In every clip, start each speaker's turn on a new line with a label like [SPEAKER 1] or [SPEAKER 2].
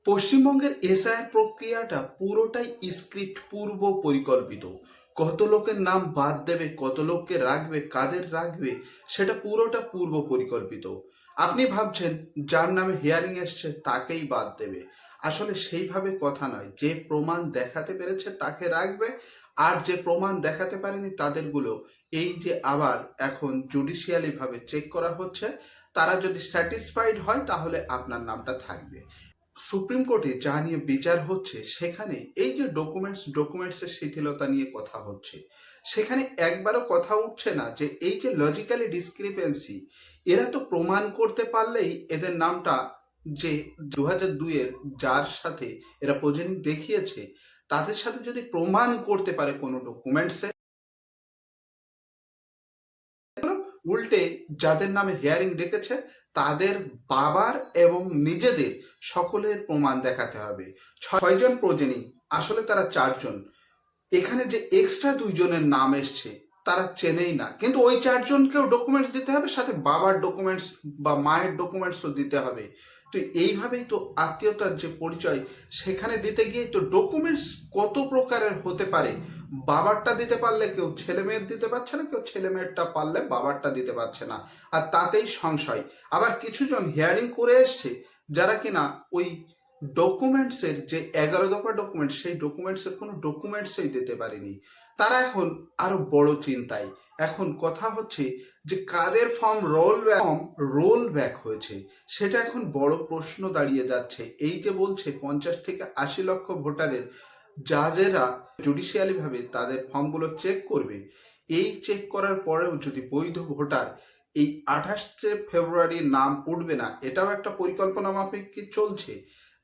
[SPEAKER 1] পশ্চিমবঙ্গের এসআইআর প্রক্রিয়াটা পুরোটাই স্ক্রিপ্ট পূর্ব পরিকল্পিত। কত লোকের নাম বাদ দেবে, কত লোককে রাখবে, কাদের রাখবে, সেটা পুরোটা পূর্ব পরিকল্পিত। আপনি ভাবছেন যার নামে হিয়ারিং এসছে তাকেই বাদ দেবে। আসলে সেইভাবে কথা নয়। যে প্রমাণ দেখাতে পেরেছে তাকে রাখবে, আর যে প্রমাণ দেখাতে পারেনি তাদেরগুলো এই যে আবার এখন জুডিশিয়ালি ভাবে চেক করা হচ্ছে, তারা যদি স্যাটিসফাইড হয় তাহলে আপনার নামটা থাকবে। সুপ্রিম কোর্টে যা নিয়ে বিচার হচ্ছে সেখানে এই যে ডকুমেন্টসের শিথিলতা নিয়ে কথা হচ্ছে, সেখানে একবারও কথা উঠছে না যে এই যে লজিক্যালি ডিসক্রিপেন্সি, এরা তো প্রমাণ করতে পারলেই এদের নামটা, যে 2002-এর যার সাথে এরা প্রজেনিং দেখিয়েছে তাদের সাথে যদি প্রমাণ করতে পারে কোনো ডকুমেন্টসে, উল্টে যাদের নামে হিয়ারিং ডেকেছে তাদের বাবার এবং নিজেদের সকলের প্রমাণ দেখাতে হবে। 6জন প্রজেনী, আসলে তারা 4জন। এখানে যে এক্সট্রা 2জনের নাম এসছে তারা চেনেই না, কিন্তু ওই 4জনকেও ডকুমেন্টস দিতে হবে, সাথে বাবার ডকুমেন্টস বা মায়ের ডকুমেন্টসও দিতে হবে। তো এইভাবেই তো আত্মীয়তার যে পরিচয় সেখানে দিতে গিয়ে তো ডকুমেন্টস কত প্রকারের হতে পারে। বাবারটা দিতে পারলে কেউ ছেলে মেয়ের দিতে পারছে না, কেউ ছেলে মেয়েরটা পারলে বাবারটা দিতে পারছে না, আর তাতেই সংশয়। আবার কিছুজন হিয়ারিং করে এসছে যারা কিনা ওই ডকুমেন্টসের যে 11 দফা ডকুমেন্টস, সেই ডকুমেন্টসের কোনো ডকুমেন্টসই দিতে পারেনি। তারা এখন আরো বড় চিন্তায়। এখন কথা হচ্ছে যে কাদের ফর্ম রোল ব্যাক হয়েছে, সেটা এখন বড় প্রশ্ন দাঁড়িয়ে যাচ্ছে। এই যে বলছে 50 থেকে 80 লক্ষ ভোটারের জাজেরা জুডিশিয়ালি ভাবে তাদের ফর্মগুলো চেক করবে, এই চেক করার পরেও যদি বৈধ ভোটার এই 28 ফেব্রুয়ারি নাম উঠবে না, এটাও একটা পরিকল্পনা মাফিক চলছে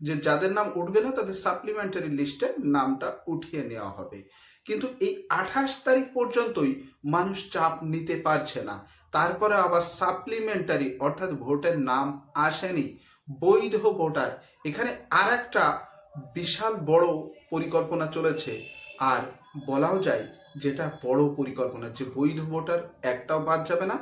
[SPEAKER 1] যে যাদের নাম উঠবে না তাদের সাপ্লিমেন্টারি লিস্টে নামটা উঠিয়ে নেওয়া হবে। কিন্তু এই 28 তারিখ পর্যন্তই মানুষ চাপ নিতে পারছে না। তারপরে আবার সাপ্লিমেন্টারি অর্থাৎ ভোটের নাম আসেনি, বৈধ ভোটার, এখানে আর একটা বিশাল বড় পরিকল্পনা চলেছে। আর বলাও যায় যেটা বড় পরিকল্পনা, যে বৈধ ভোটার একটাও বাদ যাবে না,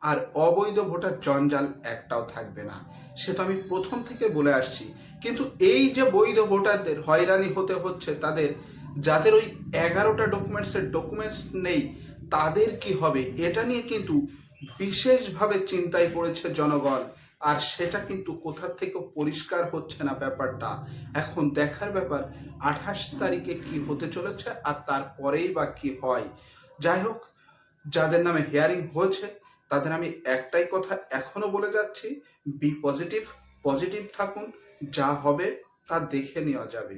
[SPEAKER 1] আর অবৈধ ভোটার জঞ্জাল একটাও থাকবে না। সেটা আমি প্রথম থেকে বলে আসছি। কিন্তু এই যে বৈধ ভোটারদের হয়রানি হতে হচ্ছে, তাদের যাদের ওই 11টা ডকুমেন্টস নেই তাদের কি হবে, এটা নিয়ে কিন্তু বিশেষভাবে চিন্তায় পড়েছে জনগণ। আর সেটা কিন্তু কোথা থেকে পরিষ্কার হচ্ছে না ব্যাপারটা। এখন দেখার ব্যাপার 28 তারিখে কি হতে চলেছে আর তারপরেই বা কি হয়। যাই হোক, যাদের নামে হিয়ারিং হয়েছে তাদের আমি একটাই কথা এখনো বলে যাচ্ছি, বি পজিটিভ, পজিটিভ থাকুন, যা হবে তা দেখে নেওয়া যাবে।